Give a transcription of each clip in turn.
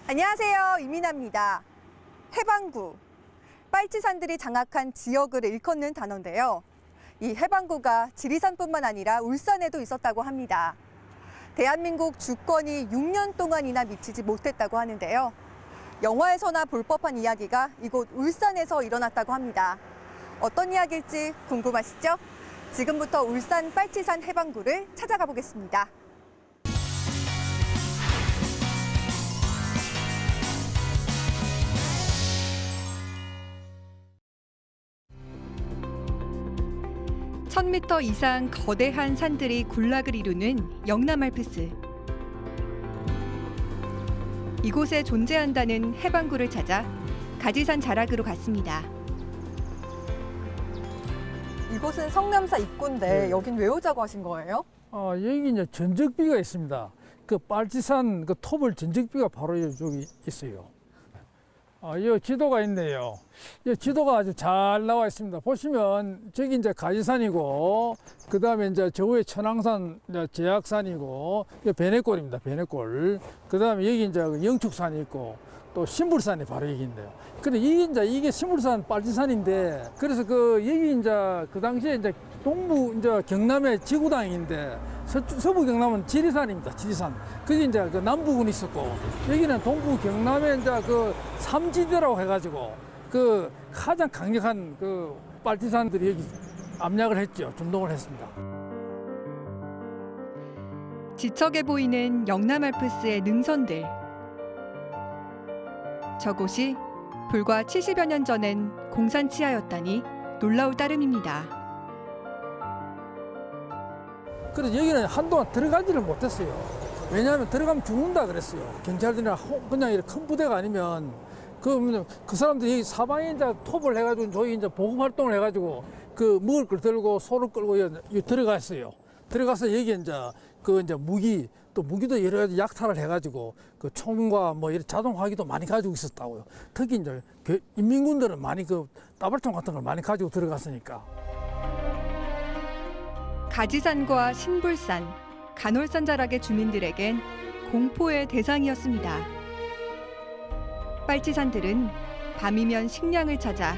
안녕하세요. 이민아입니다. 해방구. 빨치산들이 장악한 지역을 일컫는 단어인데요. 이 해방구가 지리산뿐만 아니라 울산에도 있었다고 합니다. 대한민국 주권이 6년 동안이나 미치지 못했다고 하는데요. 영화에서나 볼 법한 이야기가 이곳 울산에서 일어났다고 합니다. 어떤 이야기일지 궁금하시죠? 지금부터 울산 빨치산 해방구를 찾아가 보겠습니다. (1000m) 이상 거대한 산들이 군락을 이루는 영남알프스. 이곳에 존재한다는 해방구를 찾아 가지산 자락으로 갔습니다. 이곳은 성남사 입구인데 네. 여긴 왜 오자고 하신 거예요? 여기 이제 전적비가 있습니다. 그 빨치산 그 토벌 전적비가 바로 여기 있어요. 이 지도가 있네요. 이 지도가 아주 잘 나와 있습니다. 보시면 저기 이제 가지산이고, 그 다음에 이제 저 위에 천왕산, 이제 제약산이고, 이 베네골입니다. 베네골. 그 다음에 여기 이제 영축산이 있고, 또 신불산이 바로 여기 있네요. 근데 이게 신불산 빨치산인데, 그래서 여기 이제 그 당시에 이제 동부 이제 경남의 지구당인데, 서부 경남은 지리산입니다. 지리산. 그게 이제 그 남부군이 있었고, 여기는 동부 경남의 이제 그 삼지대라고 해가지고, 그 가장 강력한 그 빨치산들이 여기 압력을 했죠. 준동을 했습니다. 지척해 보이는 영남알프스의 능선들. 저곳이 불과 70여 년 전엔 공산치하였다니 놀라울 따름입니다. 그래서 여기는 한동안 들어가지를 못했어요. 왜냐하면 들어가면 죽는다 그랬어요. 경찰들이나 그냥 이렇게 큰 부대가 아니면 그 사람들이 여기 사방에 이제 톱을 해가지고 저희 이제 보급 활동을 해가지고 그 먹을 걸 들고 소를 끌고 여기 들어갔어요. 들어가서 여기 이제 이제 무기도 여러 가지 약탈을 해가지고 그 총과 뭐 이런 자동화기도 많이 가지고 있었다고요. 특히 이제 인민군들은 많이 그 따발총 같은 걸 많이 가지고 들어갔으니까. 가지산과 신불산, 간월산 자락의 주민들에겐 공포의 대상이었습니다. 빨치산들은 밤이면 식량을 찾아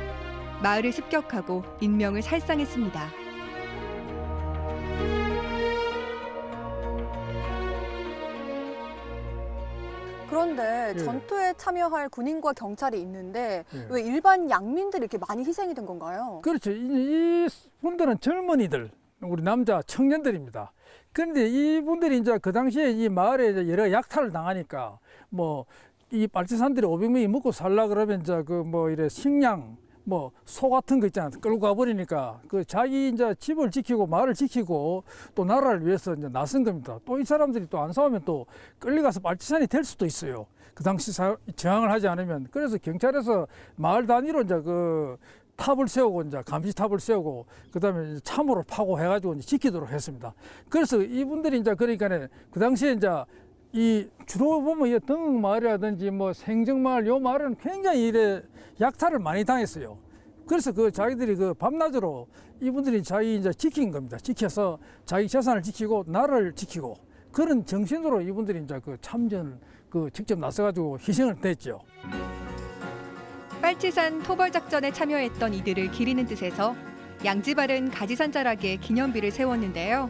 마을을 습격하고 인명을 살상했습니다. 그런데 예. 전투에 참여할 군인과 경찰이 있는데 예. 왜 일반 양민들이 이렇게 많이 희생이 된 건가요? 그렇죠. 이 분들은 젊은이들, 우리 남자 청년들입니다. 그런데 이분들이 이제 그 당시에 이 마을에 이제 여러 약탈을 당하니까 뭐 이 빨치산들이 500명이 먹고 살라 그러면 이제 이래 식량 소 같은 거 있잖아요. 끌고 가버리니까 자기 이제 집을 지키고 마을을 지키고 또 나라를 위해서 이제 나선 겁니다. 또 이 사람들이 또 안 싸우면 또 끌려가서 빨치산이 될 수도 있어요. 그 당시 저항을 하지 않으면. 그래서 경찰에서 마을 단위로 이제 탑을 세우고 이제 감시탑을 세우고 그다음에 이제 참호를 파고 해가지고 이제 지키도록 했습니다. 그래서 이분들이 이제 그러니까 그 당시에 이제 이 주로 보면 이 등마을이라든지 생정마을 요 마을은 굉장히 이래 약탈을 많이 당했어요. 그래서 자기들이 밤낮으로 이분들이 자기 이제 지킨 겁니다. 지켜서 자기 재산을 지키고 나라를 지키고 그런 정신으로 이분들이 이제 참전을 직접 나서가지고 희생을 했죠. 빨치산 토벌 작전에 참여했던 이들을 기리는 뜻에서 양지바른 가지산 자락에 기념비를 세웠는데요.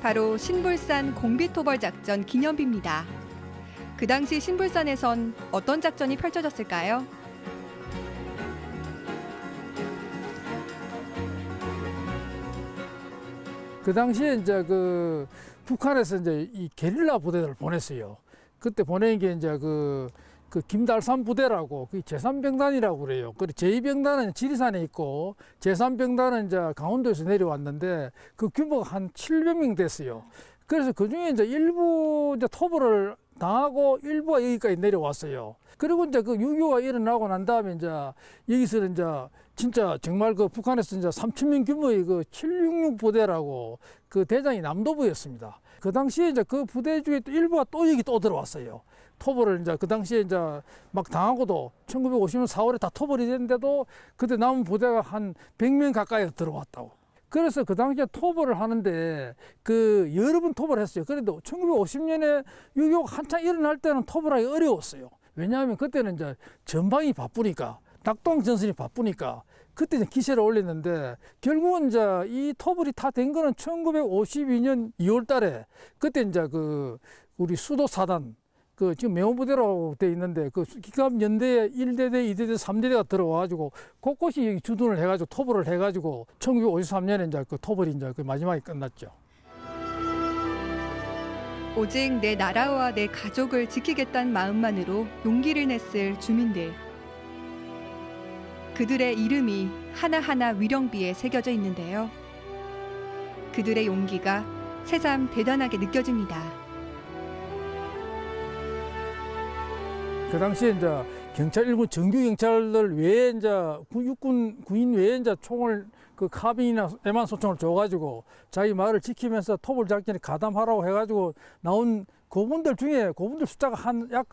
바로 신불산 공비토벌 작전 기념비입니다. 그 당시 신불산에선 어떤 작전이 펼쳐졌을까요? 그 당시에 이제 북한에서 이제 이 게릴라 부대를 보냈어요. 그때 보낸 게 이제 김달산 부대라고 제3병단이라고 그래요. 그리고 제2병단은 지리산에 있고 제3병단은 이제 강원도에서 내려왔는데 그 규모가 한 700명 됐어요. 그래서 그 중에 이제 일부 이제 토벌을 당하고 일부가 여기까지 내려왔어요. 그리고 이제 6.25가 일어나고 난 다음에 이제 여기서는 이제 진짜 정말 북한에서 이제 3,000명 규모의 766 부대라고 대장이 남도부였습니다. 그 당시에 이제 그 부대 중에 또 일부가 또 여기 또 들어왔어요. 토벌을 이제 그 당시에 이제 막 당하고도 1950년 4월에 다 토벌이 됐는데도 그때 남은 부대가 한 100명 가까이 들어왔다고. 그래서 그 당시에 토벌을 하는데 그 여러 번 토벌을 했어요. 그래도 1950년에 6.25 한창 일어날 때는 토벌하기 어려웠어요. 왜냐하면 그때는 이제 전방이 바쁘니까, 낙동 전선이 바쁘니까 그때 이제 기세를 올렸는데, 결국은 이제 이 토벌이 다 된 거는 1952년 2월 달에, 그때 이제 그 우리 수도 사단, 그 지금 명호부대라고 돼 있는데 그 기갑 연대에 1대대, 2대대, 3대대가 들어와가지고 곳곳이 여기 주둔을 해가지고 토벌을 해가지고 1953년에 이제 그 토벌이 이제 그 마지막에 끝났죠. 오직 내 나라와 내 가족을 지키겠다는 마음만으로 용기를 냈을 주민들. 그들의 이름이 하나하나 위령비에 새겨져 있는데요. 그들의 용기가 새삼 대단하게 느껴집니다. 그 당시에 이제 경찰 일군 정규 경찰들 외에 이제 육군 군인 외에 이제 총을 그 카빈이나 애만 소총을 줘가지고 자기 마을을 지키면서 토벌 작전에 가담하라고 해가지고 나온 그분들 중에 그분들 숫자가 한 약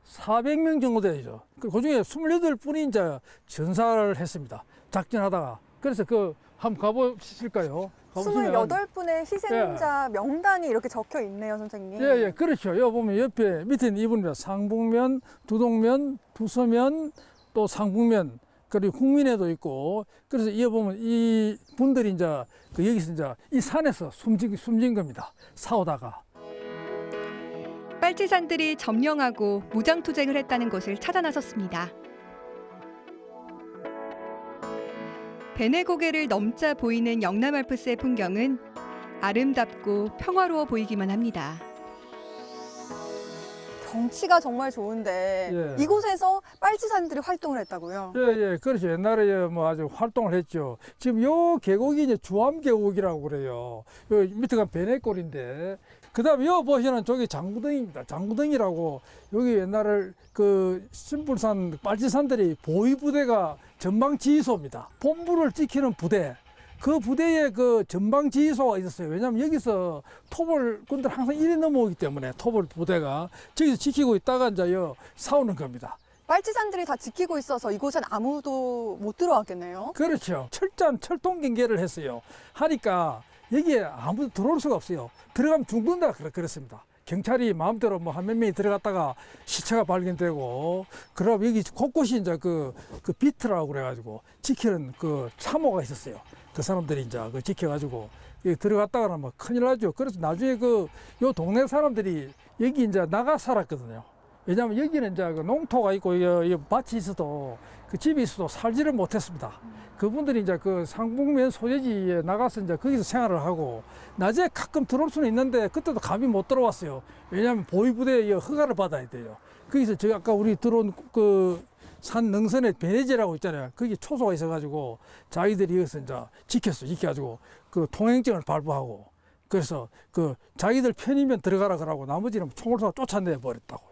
400명 정도 되죠. 그 중에 28분이 이제 전사를 했습니다. 작전하다가. 그래서 그 한번 가보실까요? 가보시면 28분의 희생자 명단이 이렇게 적혀 있네요, 선생님. 예, 그렇죠. 여기 보면 옆에 밑에는 이분입니다. 상북면, 두동면, 두서면, 또 상북면, 그리고 국민에도 있고. 그래서 이어 보면 이 분들이 이제 그 여기서 이제 이 산에서 숨진 겁니다. 싸우다가. 빨치산들이 점령하고 무장투쟁을 했다는 것을 찾아 나섰습니다. 베네고개를 넘자 보이는 영남알프스의 풍경은 아름답고 평화로워 보이기만 합니다. 경치가 정말 좋은데 예. 이곳에서 빨치산들이 활동을 했다고요? 예, 그렇죠. 옛날에 뭐 아주 활동을 했죠. 지금 요 계곡이 이제 주암 계곡이라고 그래요. 요 밑에가 베네골인데, 그다음에 요 보시는 저기 장구덩입니다. 장구덩이라고, 여기 옛날에 그 신불산 빨치산들이 보위부대가 전방지휘소입니다. 본부를 지키는 부대. 그 부대에 그 전방지휘소가 있었어요. 왜냐하면 여기서 토벌꾼들 항상 일이 넘어오기 때문에 토벌 부대가 저기서 지키고 있다가 이제 싸우는 겁니다. 빨치산들이 다 지키고 있어서 이곳엔 아무도 못 들어왔겠네요. 그렇죠. 철통 경계를 했어요. 하니까 여기에 아무도 들어올 수가 없어요. 들어가면 죽는다 그랬습니다. 경찰이 마음대로 뭐 한 몇 명이 들어갔다가 시체가 발견되고, 그러고 여기 곳곳이 이제 그 비트라고 그래가지고 지키는 그 참호가 있었어요. 그 사람들이 이제 그 지켜가지고 여기 들어갔다가 뭐 큰일 나죠. 그래서 나중에 요 동네 사람들이 여기 이제 나가 살았거든요. 왜냐하면 여기는 이제 그 농토가 있고 이 밭이 있어도 그 집이 있어도 살지를 못했습니다. 그분들이 이제 그 상북면 소재지에 나가서 이제 거기서 생활을 하고, 낮에 가끔 들어올 수는 있는데 그때도 감히 못 들어왔어요. 왜냐하면 보위부대의 허가를 받아야 돼요. 거기서 저기 아까 우리 들어온 그 산 능선에 베네지라고 있잖아요. 거기 초소가 있어가지고 자기들이 여기서 이제 지켜가지고 그 통행증을 발부하고, 그래서 그 자기들 편이면 들어가라 그러고 나머지는 총을 쏘아 쫓아내 버렸다고.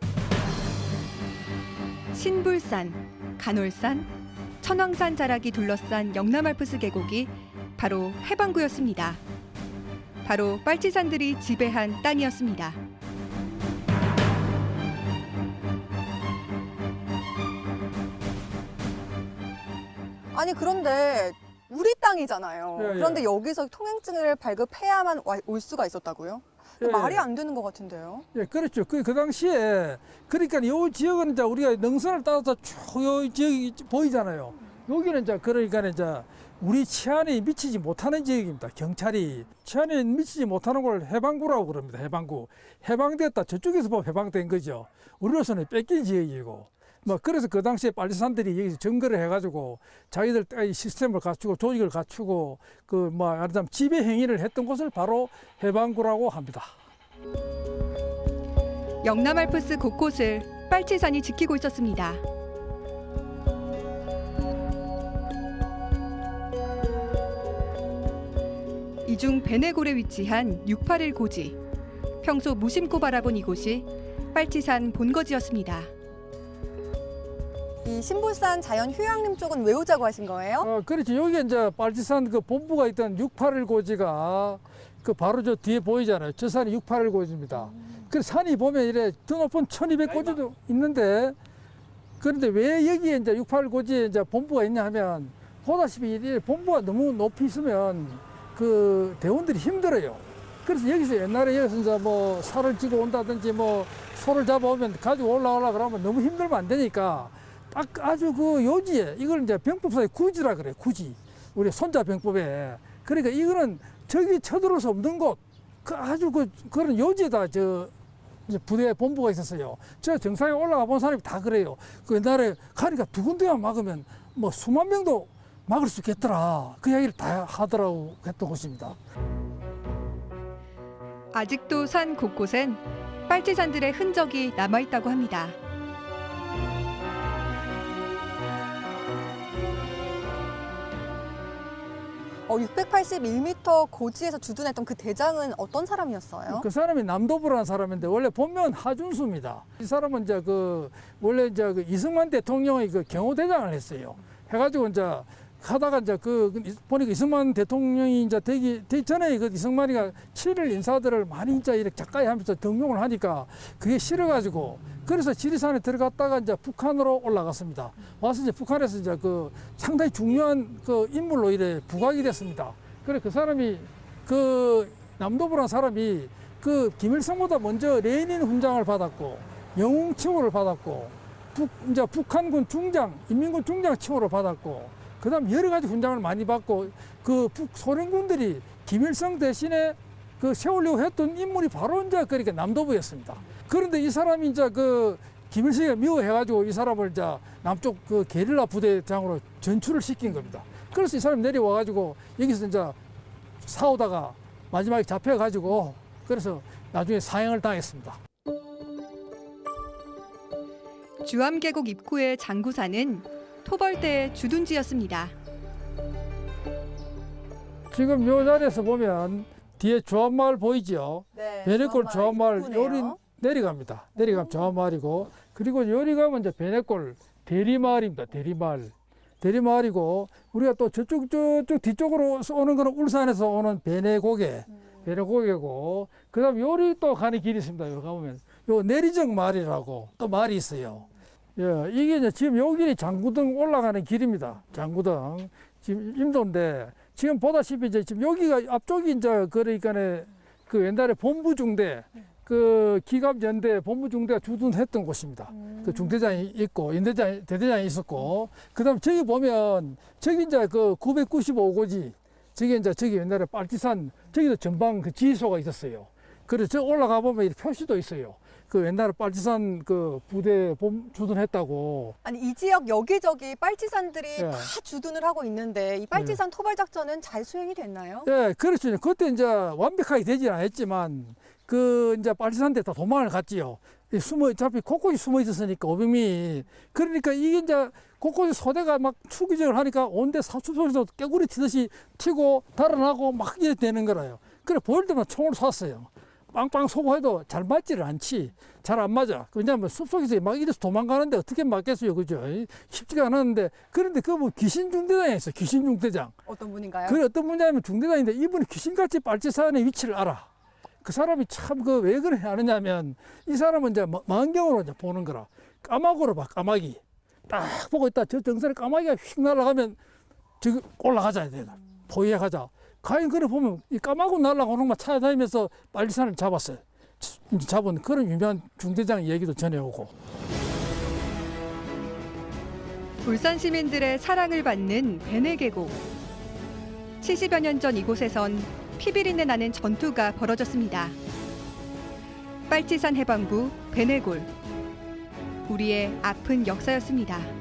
신불산, 간월산, 천왕산 자락이 둘러싼 영남알프스 계곡이 바로 해방구였습니다. 바로 빨치산들이 지배한 땅이었습니다. 아니 그런데 우리 땅이잖아요. 예, 예. 그런데 여기서 통행증을 발급해야만 올 수가 있었다고요? 예, 말이 예. 안 되는 것 같은데요. 예, 그렇죠. 그 당시에, 그러니까 요 지역은 이제 우리가 능선을 따라서 쭉 요 지역이 보이잖아요. 여기는 이제 그러니까 이제 우리 치안에 미치지 못하는 지역입니다. 경찰이 치안에 미치지 못하는 걸 해방구라고 그럽니다. 해방구. 해방됐다. 저쪽에서 보면 해방된 거죠. 우리로서는 뺏긴 지역이고. 뭐 그래서 그 당시에 빨치산들이 여기서 점거를 해가지고 자기들 시스템을 갖추고 조직을 갖추고 그 뭐 말하자면 지배 행위를 했던 곳을 바로 해방구라고 합니다. 영남알프스 곳곳을 빨치산이 지키고 있었습니다. 이중 베네골에 위치한 681 고지. 평소 무심코 바라본 이곳이 빨치산 본거지였습니다. 이 신불산 자연휴양림 쪽은 왜 오자고 하신 거예요? 그렇지. 여기 이제 빨치산 그 본부가 있던 681 고지가 그 바로 저 뒤에 보이잖아요. 저 산이 681 고지입니다. 그 산이 보면 이래 더 높은 1200 고지도 있는데, 그런데 왜 여기에 이제 681 고지에 이제 본부가 있냐 하면, 보다시피 이 본부가 너무 높이 있으면 그 대원들이 힘들어요. 그래서 여기서 옛날에 여기서 이제 뭐 살을 찌고 온다든지 뭐 소를 잡아오면 가지고 올라오려 그러면 너무 힘들면 안 되니까 딱 아주 그 요지에 이걸 이제 병법사에 구지라 그래. 구지. 우리 손자 병법에. 그러니까 이거는 적이 쳐들어올 수 없는 곳. 그 아주 그런 요지에다 이제 부대 본부가 있었어요. 저 정상에 올라가 본 사람이 다 그래요. 그 옛날에 가니까 두 군데만 막으면 뭐 수만 명도 막을 수 있겠더라. 그 이야기를 다 하더라고 했던 곳입니다. 아직도 산 곳곳엔 빨치산들의 흔적이 남아있다고 합니다. 어, 681m 고지에서 주둔했던 그 대장은 어떤 사람이었어요? 그 사람이 남도부라는 사람인데 원래 본명은 하준수입니다. 이 사람은 이제 원래 이제 그 이승만 대통령의 그 경호대장을 했어요. 해가지고 이제 하다가 이제 보니까 이승만 대통령이 이제 되기 전에 그 이승만이가 7일 인사들을 많이 이제 이렇게 작가에 하면서 등용을 하니까 그게 싫어가지고 그래서 지리산에 들어갔다가 이제 북한으로 올라갔습니다. 와서 이제 북한에서 이제 상당히 중요한 인물로 이래 부각이 됐습니다. 그래 그 사람이 남도부라는 사람이 김일성보다 먼저 레닌 훈장을 받았고 영웅 칭호를 받았고 이제 북한군 중장, 인민군 중장 칭호를 받았고 그다음 여러 가지 훈장을 많이 받고 북소련군들이 김일성 대신에 세우려고 했던 인물이 바로 이제 그러니까 남도부였습니다. 그런데 이 사람이 이제 김일성이 미워해가지고 이 사람을 이제 남쪽 게릴라 부대장으로 전출을 시킨 겁니다. 그래서 이 사람이 내려와가지고 여기서 이제 싸우다가 마지막에 잡혀가지고 그래서 나중에 사형을 당했습니다. 주암계곡 입구의 장구사는 토벌대의 주둔지였습니다. 지금 이 자리에서 보면 뒤에 조합마을 보이죠? 네, 베네골 조합마을 입구네요. 요리 내려갑니다. 내려가면 조합마을이고 그리고 요리 가면 이제 베네골 대리마을입니다. 대리마을이고 우리가 또 저쪽 뒤쪽으로 오는 거는 울산에서 오는 베네고개고 그다음 요리 또 가는 길이 있습니다. 여기 가보면 요 내리정 마을이라고 또 마을이 있어요. 예, 이게 이제 지금 요 길이 장구등 올라가는 길입니다. 장구등 지금 임도인데 지금 보다시피 이제 지금 여기가 앞쪽이 이제 그러니까 옛날에 본부중대 기갑연대 본부중대가 주둔했던 곳입니다. 그 중대장이 있고 대대장이 있었고 그다음 저기 보면 저기 이제 995고지 저기 옛날에 빨치산 저기도 전방 지휘소가 있었어요. 그래서 저 올라가 보면 이렇게 표시도 있어요. 옛날에 빨치산 부대 주둔했다고. 아니 이 지역 여기저기 빨치산들이 예. 다 주둔을 하고 있는데 이 빨치산 토벌 작전은 잘 수행이 됐나요? 예, 그렇죠. 그때 이제 완벽하게 되지는 않았지만 이제 빨치산대 다 도망을 갔지요. 어차피 곳곳이 숨어 있었으니까 500명이. 그러니까 이게 이제 곳곳에 소대가 막 추기적을 하니까 온데 사추소리도 깨구리 튀듯이 튀고 달아나고 막 이래 되는 거라요. 그래 보일 때만 총을 쐈어요. 빵빵 쏘고 해도 잘 맞지를 않지. 잘 안 맞아. 왜냐하면 숲속에서 막 이래서 도망가는데 어떻게 맞겠어요. 그죠? 쉽지가 않았는데. 그런데 뭐 귀신중대장이 있어. 귀신중대장. 어떤 분인가요? 그 어떤 분이냐면 중대장인데 이분이 귀신같이 빨치산의 위치를 알아. 그 사람이 참 왜 그래 하느냐면 이 사람은 이제 망경으로 이제 보는 거라. 까마귀로 봐. 까마귀. 딱 보고 있다. 저 정선에 까마귀가 휙 날아가면 저기 올라가자. 내가. 포위해가자. 가인 그래 보면 이 까마귀 날아가는 것만 찾아다니면서 빨치산을 잡았어요. 이제 잡은 그런 유명한 중대장 얘기도 전해오고. 울산 시민들의 사랑을 받는 베네계곡. 70여 년 전 이곳에선 피비린내 나는 전투가 벌어졌습니다. 빨치산 해방부 베네골. 우리의 아픈 역사였습니다.